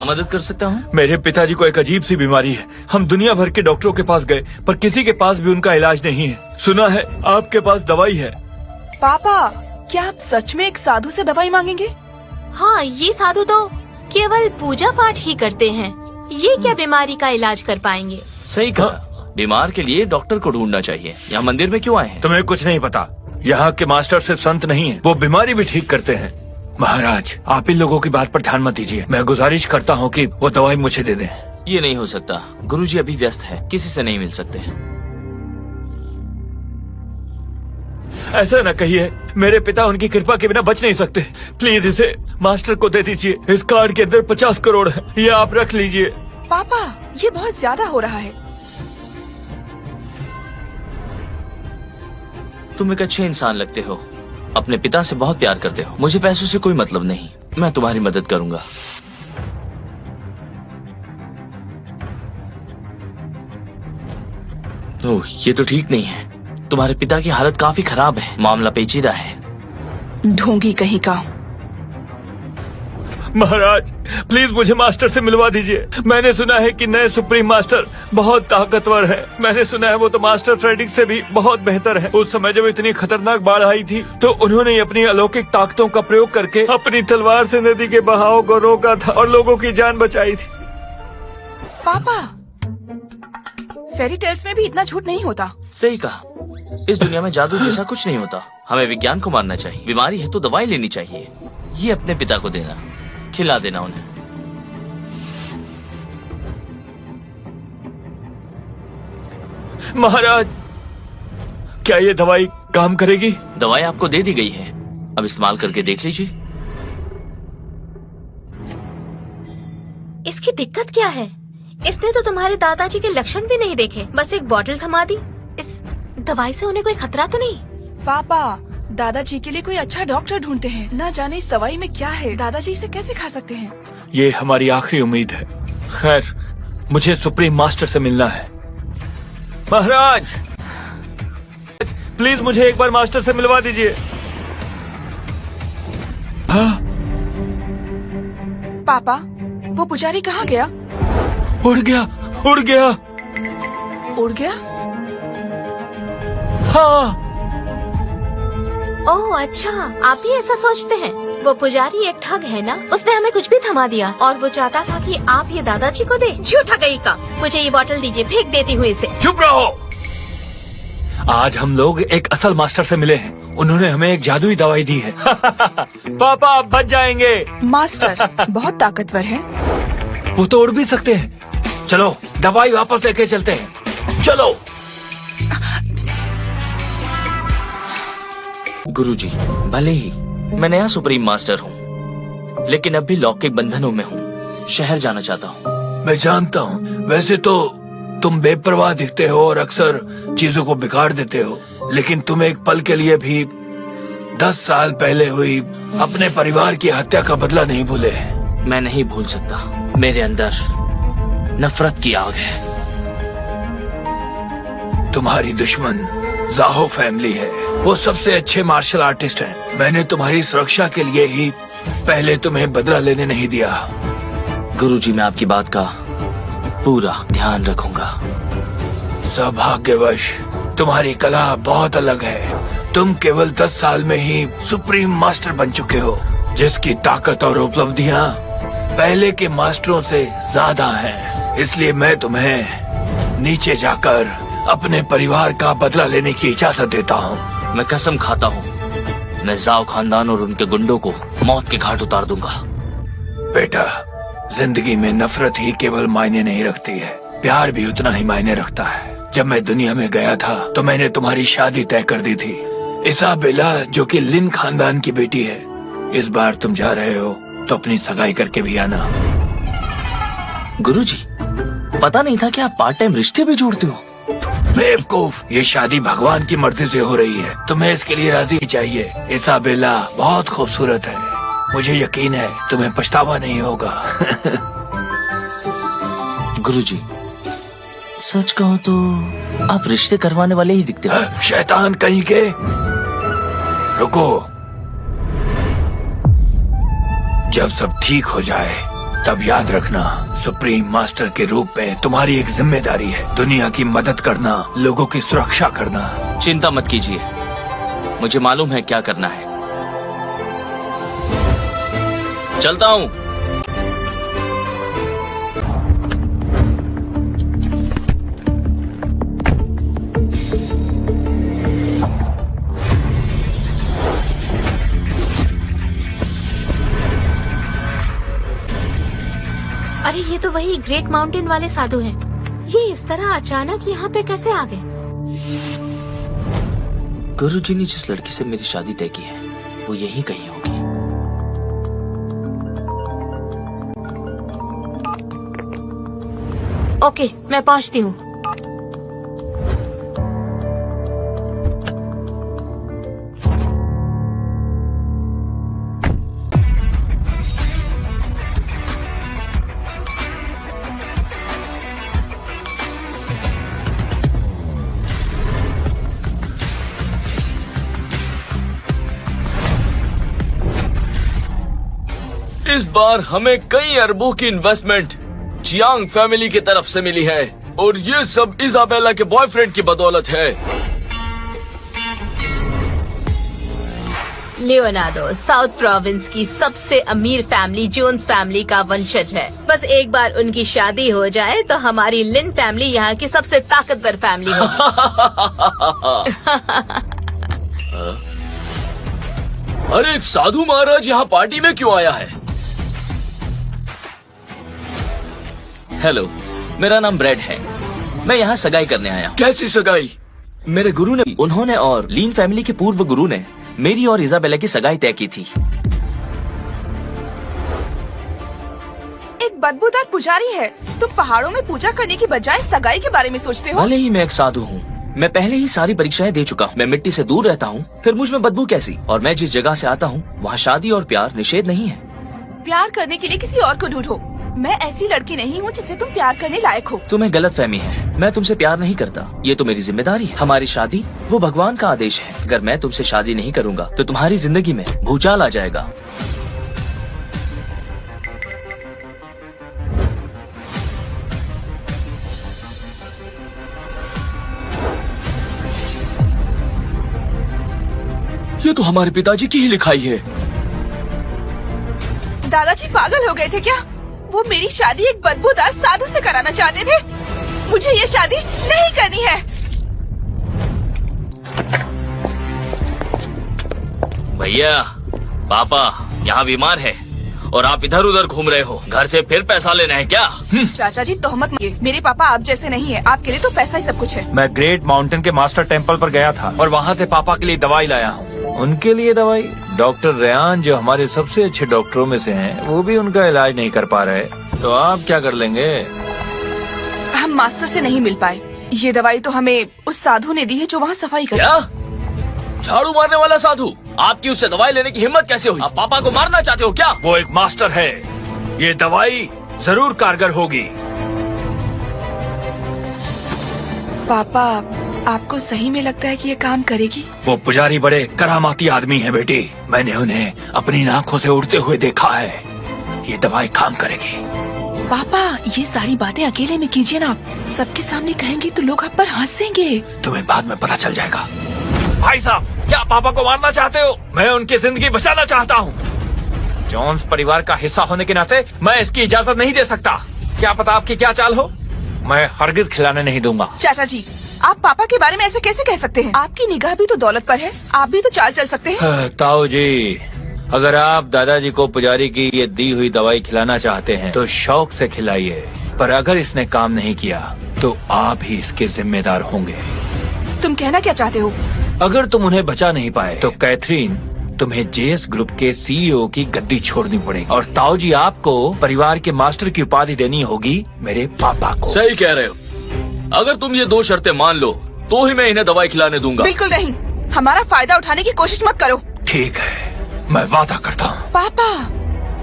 मदद कर सकता हूँ? मेरे पिताजी को एक अजीब सी बीमारी है। हम दुनिया भर के डॉक्टरों के पास गए पर किसी के पास भी उनका इलाज नहीं है। सुना है आपके पास दवाई है। पापा, क्या आप सच में एक साधु से दवाई मांगेंगे? हाँ, ये साधु तो केवल पूजा पाठ ही करते हैं। ये क्या बीमारी का इलाज कर पाएंगे? सही कहा। बीमार के लिए डॉक्टर को ढूंढना चाहिए। यहाँ मंदिर में क्यों आए हैं? तुम्हें कुछ नहीं पता। यहाँ के मास्टर सिर्फ संत नहीं है, वो बीमारी भी ठीक करते हैं। महाराज, आप इन लोगों की बात पर ध्यान मत दीजिए। मैं गुजारिश करता हूँ कि वो दवाई मुझे दे दें। ये नहीं हो सकता। गुरुजी अभी व्यस्त है, किसी से नहीं मिल सकते। ऐसा न कहिए, मेरे पिता उनकी कृपा के बिना बच नहीं सकते। प्लीज इसे मास्टर को दे दीजिए। इस कार्ड के अंदर 50 करोड़ है, ये आप रख लीजिए। पापा, ये बहुत ज्यादा हो रहा है। तुम एक अच्छे इंसान लगते हो, अपने पिता से बहुत प्यार करते हो। मुझे पैसों से कोई मतलब नहीं, मैं तुम्हारी मदद करूंगा। ओह, ये तो ठीक नहीं है। तुम्हारे पिता की हालत काफी खराब है, मामला पेचीदा है। ढोंगी कहीं का। महाराज, प्लीज मुझे मास्टर से मिलवा दीजिए। मैंने सुना है कि नए सुप्रीम मास्टर बहुत ताकतवर है। मैंने सुना है वो तो मास्टर फ्रेडरिक से भी बहुत बेहतर है। उस समय जब इतनी खतरनाक बाढ़ आई थी तो उन्होंने अपनी अलौकिक ताकतों का प्रयोग करके अपनी तलवार से नदी के बहाव को रोका था और लोगों की जान बचाई थी। पापा, फेरी टेल्स में भी इतना झूठ नहीं होता। सही कहा। इस दुनिया में जादू जैसा कुछ नहीं होता। हमें विज्ञान को मानना चाहिए। बीमारी है तो दवाई लेनी चाहिए। ये अपने पिता को देना, खिला देना उन्हें। महाराज, क्या ये दवाई काम करेगी? दवाई आपको दे दी गई है, अब इस्तेमाल करके देख लीजिए। इसकी दिक्कत क्या है? इसने तो तुम्हारे दादाजी के लक्षण भी नहीं देखे, बस एक बोतल थमा दी। इस दवाई से उन्हें कोई खतरा तो नहीं? पापा, दादाजी के लिए कोई अच्छा डॉक्टर ढूंढते हैं। न जाने इस दवाई में क्या है। दादाजी इसे कैसे खा सकते हैं? ये हमारी आखिरी उम्मीद है। खैर, मुझे सुप्रीम मास्टर से मिलना है। महाराज, प्लीज मुझे एक बार मास्टर से मिलवा दीजिए। हाँ? पापा, वो पुजारी कहाँ गया? उड़ गया, उड़ गया। उड़ गया? हाँ। ओह अच्छा, आप ही ऐसा सोचते हैं। वो पुजारी एक ठग है ना, उसने हमें कुछ भी थमा दिया और वो चाहता था कि आप ये दादाजी को दे। झूठा कहीं का। मुझे ये बोतल दीजिए, फेंक देती हूँ इसे। चुप रहो। आज हम लोग एक असल मास्टर से मिले हैं। उन्होंने हमें एक जादुई दवाई दी है। पापा, आप बच जाएंगे। मास्टर बहुत ताकतवर है। वो तो उड़ भी सकते हैं। चलो दवाई वापस लेके चलते हैं। चलो। गुरुजी, भले ही मैं नया सुप्रीम मास्टर हूँ, लेकिन अब भी लॉक के बंधनों में हूँ। शहर जाना चाहता हूँ। मैं जानता हूँ, वैसे तो तुम बेपरवाह दिखते हो और अक्सर चीजों को बिगाड़ देते हो, लेकिन तुम एक पल के लिए भी 10 साल पहले हुई अपने परिवार की हत्या का बदला नहीं भूले। मैं नहीं भूल सकता। मेरे अंदर नफरत की आग है। तुम्हारी दुश्मन जाहो फैमिली है। वो सबसे अच्छे मार्शल आर्टिस्ट हैं। मैंने तुम्हारी सुरक्षा के लिए ही पहले तुम्हें बदला लेने नहीं दिया। गुरुजी, मैं आपकी बात का पूरा ध्यान रखूंगा। सौभाग्यवश तुम्हारी कला बहुत अलग है। तुम केवल 10 साल में ही सुप्रीम मास्टर बन चुके हो, जिसकी ताकत और उपलब्धियां पहले के मास्टरों से ज्यादा हैं। इसलिए मैं तुम्हें नीचे जाकर अपने परिवार का बदला लेने की इजाजत देता हूँ। मैं कसम खाता हूँ, मैं जाओ खानदान और उनके गुंडों को मौत के घाट उतार दूंगा। बेटा, जिंदगी में नफरत ही केवल मायने नहीं रखती है, प्यार भी उतना ही मायने रखता है। जब मैं दुनिया में गया था तो मैंने तुम्हारी शादी तय कर दी थी, इसाबेला, जो कि लिन खानदान की बेटी है। इस बार तुम जा रहे हो तो अपनी सगाई करके भी आना। गुरुजी, पता नहीं था कि आप पार्ट टाइम रिश्ते भी जोड़ते हो। बेवकूफ, ये शादी भगवान की मर्जी से हो रही है। तुम्हें इसके लिए राजी चाहिए। इसाबेला बहुत खूबसूरत है। मुझे यकीन है तुम्हें पछतावा नहीं होगा। गुरुजी, सच कहो तो आप रिश्ते करवाने वाले ही दिखते हो। शैतान कहीं के। रुको, जब सब ठीक हो जाए तब याद रखना, सुप्रीम मास्टर के रूप में तुम्हारी एक जिम्मेदारी है दुनिया की मदद करना, लोगों की सुरक्षा करना। चिंता मत कीजिए, मुझे मालूम है क्या करना है। चलता हूँ। अरे ये तो वही ग्रेट माउंटेन वाले साधु हैं। ये इस तरह अचानक यहाँ पे कैसे आ गए? गुरुजी ने जिस लड़की से मेरी शादी तय की है वो यही कहीं होगी। ओके, मैं पहुँचती हूँ। इस बार हमें कई अरबों की इन्वेस्टमेंट चियांग फैमिली की तरफ से मिली है और ये सब इजाबेला के बॉयफ्रेंड की बदौलत है। लियोनार्डो साउथ प्रोविंस की सबसे अमीर फैमिली जोन्स फैमिली का वंशज है। बस एक बार उनकी शादी हो जाए तो हमारी लिन फैमिली यहाँ की सबसे ताकतवर फैमिली होगी। अरे एक साधु महाराज यहाँ पार्टी में क्यों आया है? हेलो, मेरा नाम ब्रेड है। मैं यहाँ सगाई करने आया हूँ। कैसी सगाई? मेरे गुरु ने, उन्होंने और लीन फैमिली के पूर्व गुरु ने मेरी और इजाबेला की सगाई तय की थी। एक बदबूदार पुजारी है, तुम पहाड़ों में पूजा करने की बजाय सगाई के बारे में सोचते हो? भले ही मैं एक साधु हूँ, मैं पहले ही सारी परीक्षाएं दे चुका हूँ। मैं मिट्टी से दूर रहता हूँ, फिर मुझ में बदबू कैसी? और मैं जिस जगह से आता हूँ वहाँ शादी और प्यार निषेध नहीं है। प्यार करने के लिए किसी और को ढूंढो। मैं ऐसी लड़की नहीं हूँ जिसे तुम प्यार करने लायक हो। तुम्हें गलत फहमी है, मैं तुमसे प्यार नहीं करता। ये तो मेरी जिम्मेदारी है। हमारी शादी वो भगवान का आदेश है। अगर मैं तुमसे शादी नहीं करूँगा तो तुम्हारी जिंदगी में भूचाल आ जाएगा। ये तो हमारे पिताजी की ही लिखाई है। दादाजी पागल हो गए थे क्या? वो मेरी शादी एक बदबूदार साधु से कराना चाहते थे। मुझे ये शादी नहीं करनी है। भैया, पापा यहाँ बीमार है और आप इधर उधर घूम रहे हो। घर से फिर पैसा लेना है क्या? चाचा जी तोहमत मत। मेरे पापा आप जैसे नहीं है। आपके लिए तो पैसा ही सब कुछ है। मैं ग्रेट माउंटेन के मास्टर टेम्पल पर गया था और वहाँ से पापा के लिए दवाई लाया हूँ। उनके लिए दवाई? डॉक्टर रेयान जो हमारे सबसे अच्छे डॉक्टरों में से हैं, वो भी उनका इलाज नहीं कर पा रहे। तो आप क्या कर लेंगे? हम मास्टर से नहीं मिल पाए। ये दवाई तो हमें उस साधु ने दी है जो वहाँ सफाई कर। क्या? झाड़ू मारने वाला साधु? आपकी उससे दवाई लेने की हिम्मत कैसे हुई? आप पापा को मारना चाहते हो क्या? वो एक मास्टर है, ये दवाई जरूर कारगर होगी। पापा, आपको सही में लगता है कि ये काम करेगी? वो पुजारी बड़े करामाती आदमी है बेटी। मैंने उन्हें अपनी आंखों से उड़ते हुए देखा है। ये दवाई काम करेगी। पापा, ये सारी बातें अकेले में कीजिए ना। सबके सामने कहेंगे तो लोग आप पर हंसेंगे। तुम्हें बाद में पता चल जाएगा। भाई साहब, क्या पापा को मारना चाहते हो? मैं उनकी जिंदगी बचाना चाहता हूँ। जॉन्स परिवार का हिस्सा होने के नाते मैं इसकी इजाजत नहीं दे सकता। क्या पता आपकी क्या चाल हो, मैं हरगिज खिलाने नहीं दूंगा। चाचा जी, आप पापा के बारे में ऐसे कैसे कह सकते हैं? आपकी निगाह भी तो दौलत पर है, आप भी तो चाल चल सकते हैं। ताऊ जी, अगर आप दादाजी को पुजारी की ये दी हुई दवाई खिलाना चाहते हैं तो शौक से खिलाइए, पर अगर इसने काम नहीं किया तो आप ही इसके जिम्मेदार होंगे। तुम कहना क्या चाहते हो? अगर तुम उन्हें बचा नहीं पाए तो कैथरीन, तुम्हें जेएस ग्रुप के सीईओ की गद्दी छोड़नी पड़ेगी और ताऊ जी आपको परिवार के मास्टर की उपाधि देनी होगी मेरे पापा को। सही कह रहे हो। अगर तुम ये दो शर्तें मान लो तो ही मैं इन्हें दवाई खिलाने दूंगा। बिल्कुल नहीं, हमारा फायदा उठाने की कोशिश मत करो। ठीक है, मैं वादा करता हूँ। पापा,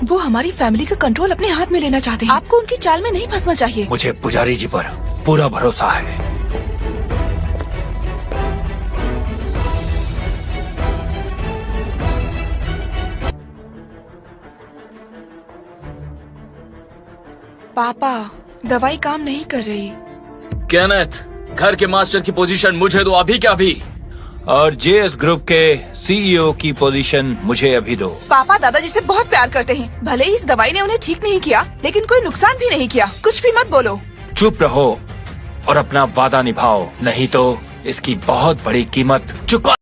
वो हमारी फैमिली का कंट्रोल अपने हाथ में लेना चाहते हैं। आपको उनकी चाल में नहीं फंसना चाहिए। मुझे पुजारी जी पर पूरा भरोसा है। पापा, दवाई काम नहीं कर रही। केनेथ, घर के मास्टर की पोजीशन मुझे दो अभी क्या अभी। और जेएस ग्रुप के सीईओ की पोजीशन मुझे अभी दो। पापा दादाजी से बहुत प्यार करते हैं। भले ही इस दवाई ने उन्हें ठीक नहीं किया, लेकिन कोई नुकसान भी नहीं किया। कुछ भी मत बोलो। चुप रहो और अपना वादा निभाओ, नहीं तो इसकी बहुत बड़ी कीमत चुका